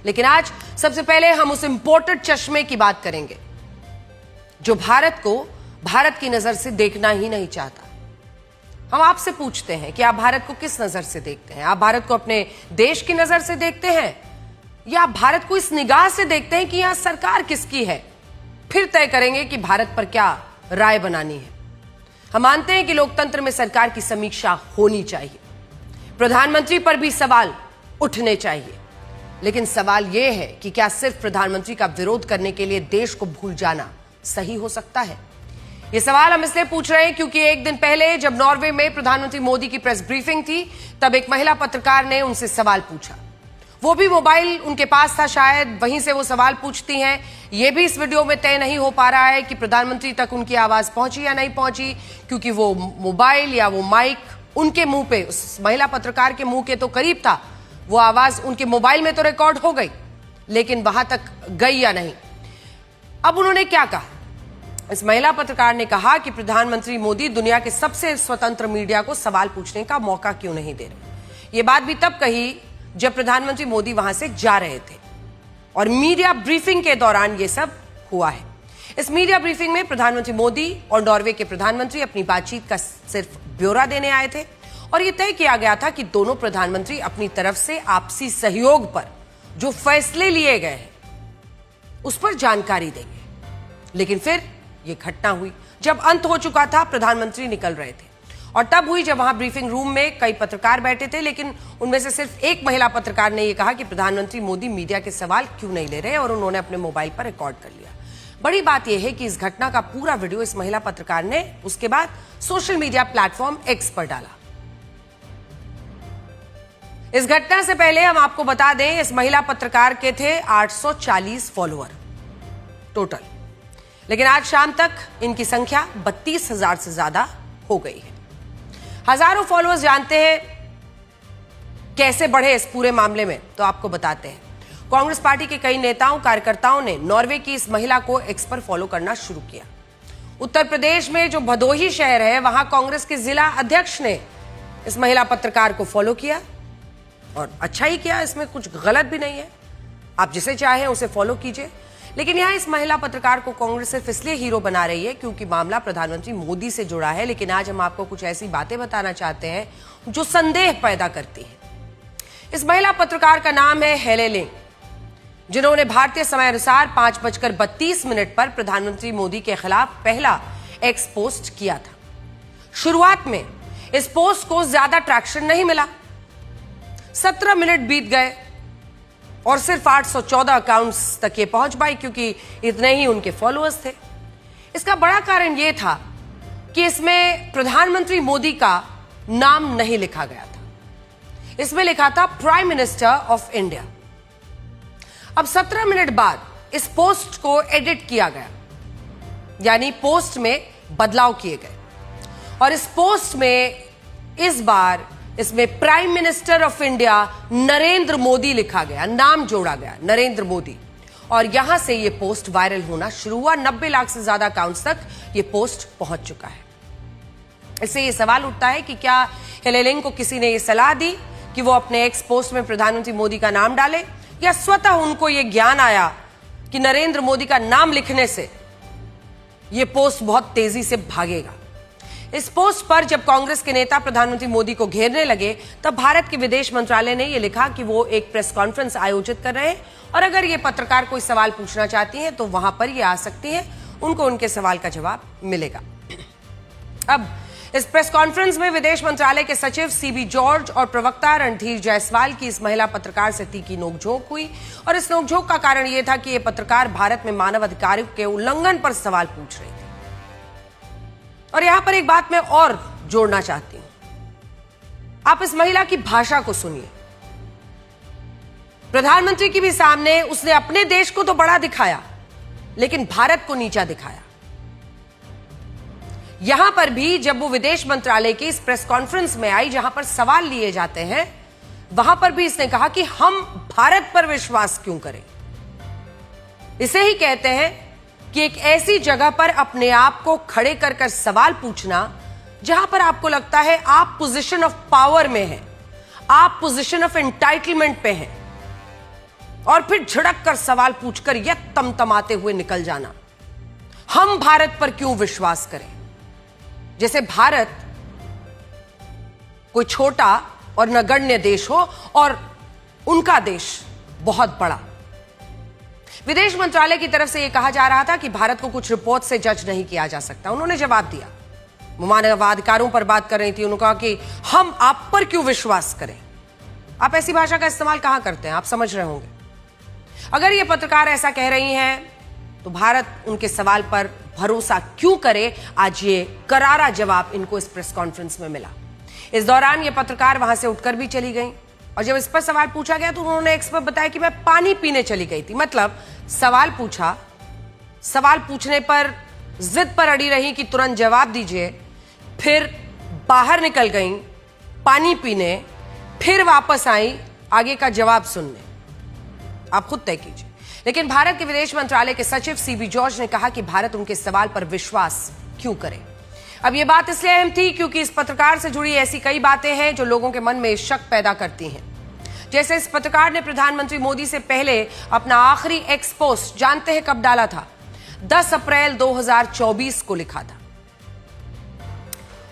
लेकिन आज सबसे पहले हम उस इंपोर्टेड चश्मे की बात करेंगे जो भारत को भारत की नजर से देखना ही नहीं चाहता। हम आपसे पूछते हैं कि आप भारत को किस नजर से देखते हैं? आप भारत को अपने देश की नजर से देखते हैं या आप भारत को इस निगाह से देखते हैं कि यहां सरकार किसकी है? फिर तय करेंगे कि भारत पर क्या राय बनानी है। हम मानते हैं कि लोकतंत्र में सरकार की समीक्षा होनी चाहिए, प्रधानमंत्री पर भी सवाल उठने चाहिए, लेकिन सवाल यह है कि क्या सिर्फ प्रधानमंत्री का विरोध करने के लिए देश को भूल जाना सही हो सकता है? यह सवाल हम इसलिए पूछ रहे हैं क्योंकि एक दिन पहले जब नॉर्वे में प्रधानमंत्री मोदी की प्रेस ब्रीफिंग थी, तब एक महिला पत्रकार ने उनसे सवाल पूछा। वो भी मोबाइल उनके पास था, शायद वहीं से वो सवाल पूछती हैं। यह भी इस वीडियो में तय नहीं हो पा रहा है कि प्रधानमंत्री तक उनकी आवाज पहुंची या नहीं पहुंची, क्योंकि वो मोबाइल या वो माइक उनके मुंह पे, उस महिला पत्रकार के मुंह के तो करीब था। वो आवाज उनके मोबाइल में तो रिकॉर्ड हो गई, लेकिन वहां तक गई या नहीं। अब उन्होंने क्या कहा? इस महिला पत्रकार ने कहा कि प्रधानमंत्री मोदी दुनिया के सबसे स्वतंत्र मीडिया को सवाल पूछने का मौका क्यों नहीं दे रहे। ये बात भी तब कही जब प्रधानमंत्री मोदी वहां से जा रहे थे और मीडिया ब्रीफिंग के दौरान ये सब हुआ है। इस मीडिया ब्रीफिंग में प्रधानमंत्री मोदी और नॉर्वे के प्रधानमंत्री अपनी बातचीत का सिर्फ ब्यौरा देने आए थे और यह तय किया गया था कि दोनों प्रधानमंत्री अपनी तरफ से आपसी सहयोग पर जो फैसले लिए गए हैं उस पर जानकारी देंगे। लेकिन फिर यह घटना हुई जब अंत हो चुका था, प्रधानमंत्री निकल रहे थे और तब हुई जब वहां ब्रीफिंग रूम में कई पत्रकार बैठे थे, लेकिन उनमें से सिर्फ एक महिला पत्रकार ने यह कहा कि प्रधानमंत्री मोदी मीडिया के सवाल क्यों नहीं ले रहे, और उन्होंने अपने मोबाइल पर रिकॉर्ड कर लिया। बड़ी बात यह है कि इस घटना का पूरा वीडियो इस महिला पत्रकार ने उसके बाद सोशल मीडिया प्लेटफॉर्म एक्स पर डाला। इस घटना से पहले हम आपको बता दें, इस महिला पत्रकार के थे 840 फॉलोअर टोटल, लेकिन आज शाम तक इनकी संख्या 32,000 से ज्यादा हो गई है। हजारों फॉलोअर्स जानते हैं कैसे बढ़े इस पूरे मामले में, तो आपको बताते हैं। कांग्रेस पार्टी के कई नेताओं कार्यकर्ताओं ने नॉर्वे की इस महिला को एक्स पर फॉलो करना शुरू किया। उत्तर प्रदेश में जो भदोही शहर है, वहां कांग्रेस के जिला अध्यक्ष ने इस महिला पत्रकार को फॉलो किया और अच्छा ही किया, इसमें कुछ गलत भी नहीं है। आप जिसे चाहें उसे फॉलो कीजिए, लेकिन यहां इस महिला पत्रकार को कांग्रेस सिर्फ इसलिए हीरो बना रही है क्योंकि मामला प्रधानमंत्री मोदी से जुड़ा है। लेकिन आज हम आपको कुछ ऐसी बातें बताना चाहते हैं जो संदेह पैदा करती हैं। इस महिला पत्रकार का नाम है हेले लिंग, जिन्होंने भारतीय समय अनुसार 5:32 पर प्रधानमंत्री मोदी के खिलाफ पहला एक्स पोस्ट किया था। शुरुआत में इस पोस्ट को ज्यादा ट्रैक्शन नहीं मिला, 17 मिनट बीत गए और सिर्फ 814 अकाउंट्स तक ये पहुंच पाई क्योंकि इतने ही उनके फॉलोअर्स थे। इसका बड़ा कारण यह था कि इसमें प्रधानमंत्री मोदी का नाम नहीं लिखा गया था, इसमें लिखा था प्राइम मिनिस्टर ऑफ इंडिया। अब 17 मिनट बाद इस पोस्ट को एडिट किया गया, यानी पोस्ट में बदलाव किए गए और इस पोस्ट में इस बार इसमें prime minister of India Narendra Modi लिखा गया, नाम जोड़ा गया नरेंद्र मोदी, और यहां से यह पोस्ट वायरल होना शुरू हुआ। 90 लाख से ज्यादा अकाउंट्स तक यह पोस्ट पहुंच चुका है। इससे यह सवाल उठता है कि क्या हेले लिंग को किसी ने यह सलाह दी कि वो अपने एक्स पोस्ट में प्रधानमंत्री मोदी का नाम डाले, या स्वतः उनको यह ज्ञान आया कि नरेंद्र मोदी का नाम लिखने से यह पोस्ट बहुत तेजी से भागेगा। इस पोस्ट पर जब कांग्रेस के नेता प्रधानमंत्री मोदी को घेरने लगे, तब भारत के विदेश मंत्रालय ने यह लिखा कि वो एक प्रेस कॉन्फ्रेंस आयोजित कर रहे हैं और अगर ये पत्रकार कोई सवाल पूछना चाहती हैं तो वहां पर ये आ सकती हैं, उनको उनके सवाल का जवाब मिलेगा। अब इस प्रेस कॉन्फ्रेंस में विदेश मंत्रालय के सचिव सीबी जॉर्ज और प्रवक्ता रणधीर जायसवाल की इस महिला पत्रकार से तीखी नोकझोंक हुई और इस नोकझोंक का कारण यह था कि यह पत्रकार भारत में मानव अधिकारों के उल्लंघन पर सवाल पूछ रही थी। और यहां पर एक बात मैं और जोड़ना चाहती हूं, आप इस महिला की भाषा को सुनिए। प्रधानमंत्री की भी सामने उसने अपने देश को तो बड़ा दिखाया, लेकिन भारत को नीचा दिखाया। यहां पर भी जब वो विदेश मंत्रालय की इस प्रेस कॉन्फ्रेंस में आई जहां पर सवाल लिए जाते हैं, वहां पर भी इसने कहा कि हम भारत पर विश्वास क्यों करें। इसे ही कहते हैं कि एक ऐसी जगह पर अपने आप को खड़े कर कर सवाल पूछना जहां पर आपको लगता है आप पोजीशन ऑफ पावर में हैं, आप पोजीशन ऑफ एंटाइटलमेंट पे हैं और फिर झड़क कर सवाल पूछकर यह तमतमाते हुए निकल जाना, हम भारत पर क्यों विश्वास करें, जैसे भारत कोई छोटा और नगण्य देश हो और उनका देश बहुत बड़ा। विदेश मंत्रालय की तरफ से यह कहा जा रहा था कि भारत को कुछ रिपोर्ट से जज नहीं किया जा सकता। उन्होंने जवाब दिया, वो मानवाधिकारों पर बात कर रही थी, उन्होंने कहा कि हम आप पर क्यों विश्वास करें। आप ऐसी भाषा का इस्तेमाल कहां करते हैं, आप समझ रहे होंगे। अगर ये पत्रकार ऐसा कह रही हैं तो भारत उनके सवाल पर भरोसा क्यों करे, आज ये करारा जवाब इनको इस प्रेस कॉन्फ्रेंस में मिला। इस दौरान ये पत्रकार वहां से उठकर भी चली गई और जब इस पर सवाल पूछा गया तो उन्होंने एक्स पर बताया कि मैं पानी पीने चली गई थी। मतलब सवाल पूछा, सवाल पूछने पर जिद पर अड़ी रही कि तुरंत जवाब दीजिए, फिर बाहर निकल गई पानी पीने, फिर वापस आई आगे का जवाब सुनने। आप खुद तय कीजिए। लेकिन भारत के विदेश मंत्रालय के सचिव सीबी जॉर्ज ने कहा कि भारत उनके सवाल पर विश्वास क्यों करे। अब यह बात इसलिए अहम थी क्योंकि इस पत्रकार से जुड़ी ऐसी कई बातें हैं जो लोगों के मन में शक पैदा करती हैं। जैसे इस पत्रकार ने प्रधानमंत्री मोदी से पहले अपना आखिरी एक्स पोस्ट जानते हैं कब डाला था? 10 अप्रैल 2024 को लिखा था।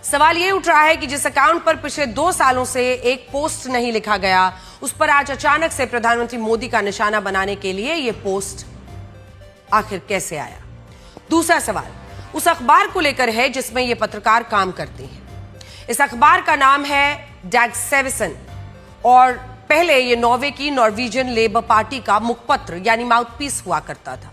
सवाल यह उठ रहा है कि जिस अकाउंट पर पिछले 2 सालों से एक पोस्ट नहीं लिखा गया, उस पर आज अचानक से प्रधानमंत्री मोदी का निशाना बनाने के लिए यह पोस्ट आखिर कैसे आया? दूसरा सवाल उस अखबार को लेकर है जिसमें यह पत्रकार काम करती हैं। इस अखबार का नाम है डैग्सेविसन और पहले यह नॉर्वे की नॉर्वेजियन लेबर पार्टी का मुखपत्र यानी माउथपीस हुआ करता था।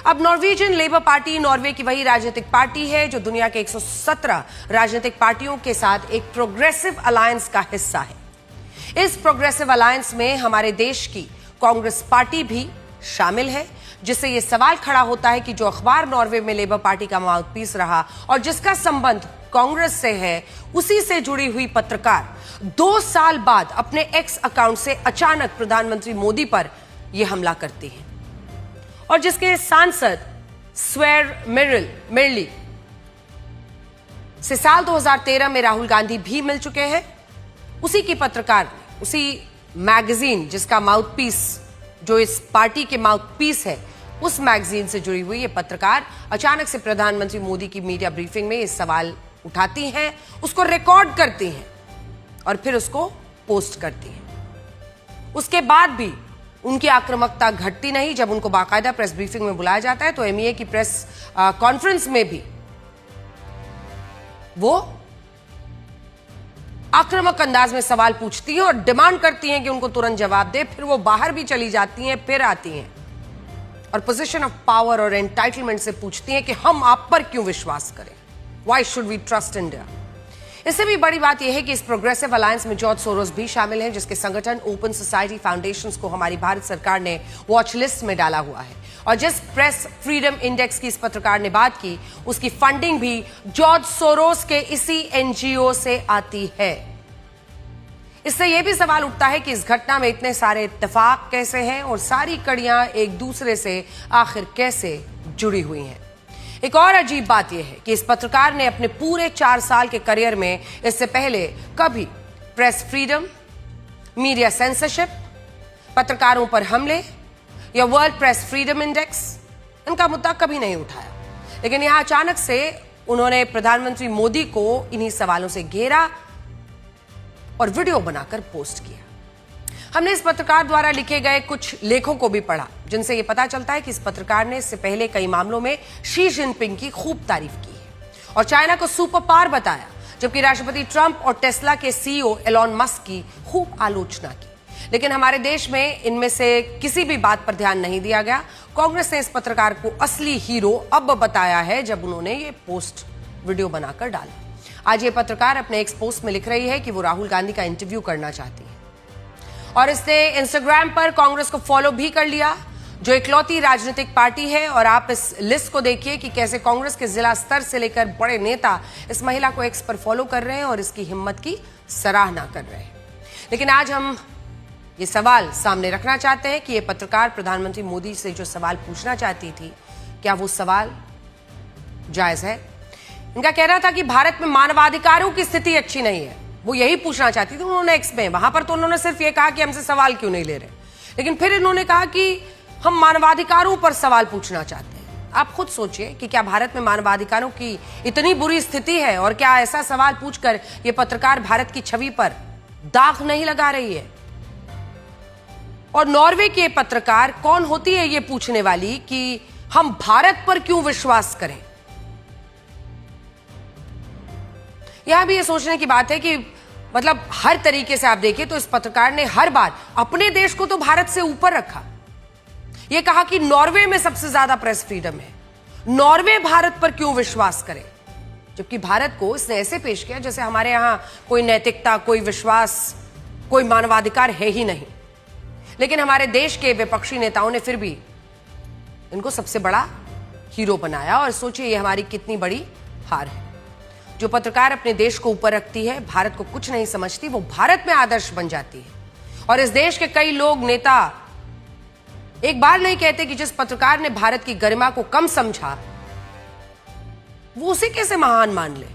अब नॉर्वेजियन लेबर पार्टी नॉर्वे की वही राजनीतिक पार्टी है जो दुनिया के 117 राजनीतिक पार्टियों के साथ एक प्रोग्रेसिव अलायंस का हिस्सा है। इस प्रोग्रेसिव अलायंस में हमारे देश की कांग्रेस पार्टी भी शामिल है, जिससे यह सवाल खड़ा होता है कि जो अखबार नॉर्वे में लेबर पार्टी का माउथपीस रहा और जिसका संबंध कांग्रेस से है, उसी से जुड़ी हुई पत्रकार 2 साल बाद अपने एक्स अकाउंट से अचानक प्रधानमंत्री मोदी पर यह हमला करती है और जिसके सांसद स्वेर मिरली से साल 2013 में राहुल गांधी भी मिल चुके हैं। उसी की पत्रकार, उसी मैगजीन जिसका माउथपीस, जो इस पार्टी के माउथपीस है, उस मैगजीन से जुड़ी हुई ये पत्रकार अचानक से प्रधानमंत्री मोदी की मीडिया ब्रीफिंग में इस सवाल उठाती हैं, उसको रिकॉर्ड करती हैं और फिर उसको पोस्ट करती हैं। उसके बाद भी उनकी आक्रामकता घटती नहीं। जब उनको बाकायदा प्रेस ब्रीफिंग में बुलाया जाता है तो एमईए की प्रेस कॉन्फ्रेंस में भी वो आक्रामक अंदाज में सवाल पूछती हैं और डिमांड करती हैं कि उनको तुरंत जवाब दे। फिर वो बाहर भी चली जाती हैं, फिर आती हैं और पोजीशन ऑफ पावर और एंटाइटलमेंट से पूछती हैं कि हम आप पर क्यों विश्वास करें, why should we trust India. इससे भी बड़ी बात यह है कि इस प्रोग्रेसिव अलायंस में जॉर्ज सोरोस भी शामिल हैं, जिसके संगठन ओपन सोसाइटी फाउंडेशंस को हमारी भारत सरकार ने वॉच लिस्ट में डाला हुआ है। और जिस प्रेस फ्रीडम इंडेक्स की इस पत्रकार ने बात की, उसकी फंडिंग भी जॉर्ज सोरोस के इसी एनजीओ से आती है। इससे यह भी सवाल उठता है कि इस घटना में इतने सारे इत्तेफाक कैसे हैं और सारी कड़ियां एक दूसरे से आखिर कैसे जुड़ी हुई हैं। एक और अजीब बात यह है कि इस पत्रकार ने अपने पूरे 4 साल के करियर में इससे पहले कभी प्रेस फ्रीडम, मीडिया सेंसरशिप, पत्रकारों पर हमले या वर्ल्ड प्रेस फ्रीडम इंडेक्स, इनका मुद्दा कभी नहीं उठाया। लेकिन यहां अचानक से उन्होंने प्रधानमंत्री मोदी को इन्हीं सवालों से घेरा और वीडियो बनाकर पोस्ट किया। हमने इस पत्रकार द्वारा लिखे गए कुछ लेखों को भी पढ़ा, जिनसे यह पता चलता है कि इस पत्रकार ने इससे पहले कई मामलों में शी जिनपिंग की खूब तारीफ की है और चाइना को सुपर पावर बताया, जबकि राष्ट्रपति ट्रंप और टेस्ला के सीईओ एलॉन मस्क की खूब आलोचना की। लेकिन हमारे देश में इनमें से किसी भी बात पर ध्यान नहीं दिया गया। कांग्रेस ने इस पत्रकार को असली हीरो अब बताया है जब उन्होंने ये पोस्ट वीडियो बनाकर डाला। आज ये पत्रकार अपने एक्स पोस्ट में लिख रही है कि वो राहुल गांधी का इंटरव्यू करना चाहती है और इसने इंस्टाग्राम पर कांग्रेस को फॉलो भी कर लिया, जो इकलौती राजनीतिक पार्टी है। और आप इस लिस्ट को देखिए कि कैसे कांग्रेस के जिला स्तर से लेकर बड़े नेता इस महिला को एक्स पर फॉलो कर रहे हैं और इसकी हिम्मत की सराहना कर रहे हैं। लेकिन आज हम ये सवाल सामने रखना चाहते हैं कि ये पत्रकार प्रधानमंत्री मोदी से जो सवाल पूछना चाहती थी, क्या वो सवाल जायज है? इनका कहना था कि भारत में मानवाधिकारों की स्थिति अच्छी नहीं है, वो यही पूछना चाहती थी। उन्होंने एक्स में, वहां पर तो उन्होंने सिर्फ ये कहा कि हमसे सवाल क्यों नहीं ले रहे। लेकिन फिर इन्होंने कहा कि हम मानवाधिकारों पर सवाल पूछना चाहते हैं। आप खुद सोचिए कि क्या भारत में मानवाधिकारों की इतनी बुरी स्थिति है, और क्या ऐसा सवाल पूछकर ये पत्रकार भारत की छवि पर दाग नहीं लगा रही है? और नॉर्वे के पत्रकार कौन होती है ये पूछने वाली कि हम भारत पर क्यों विश्वास करें? यहां भी ये सोचने की बात है कि मतलब हर तरीके से आप देखिए तो इस पत्रकार ने हर बार अपने देश को तो भारत से ऊपर रखा। यह कहा कि नॉर्वे में सबसे ज्यादा प्रेस फ्रीडम है, नॉर्वे भारत पर क्यों विश्वास करे, जबकि भारत को इसने ऐसे पेश किया जैसे हमारे यहां कोई नैतिकता, कोई विश्वास, कोई मानवाधिकार है ही नहीं। लेकिन हमारे देश के विपक्षी नेताओं ने फिर भी इनको सबसे बड़ा हीरो बनाया। और सोचिए ये हमारी कितनी बड़ी हार है। जो पत्रकार अपने देश को ऊपर रखती है, भारत को कुछ नहीं समझती, वो भारत में आदर्श बन जाती है। और इस देश के कई लोग, नेता एक बार नहीं कहते कि जिस पत्रकार ने भारत की गरिमा को कम समझा वो उसे कैसे महान मान ले।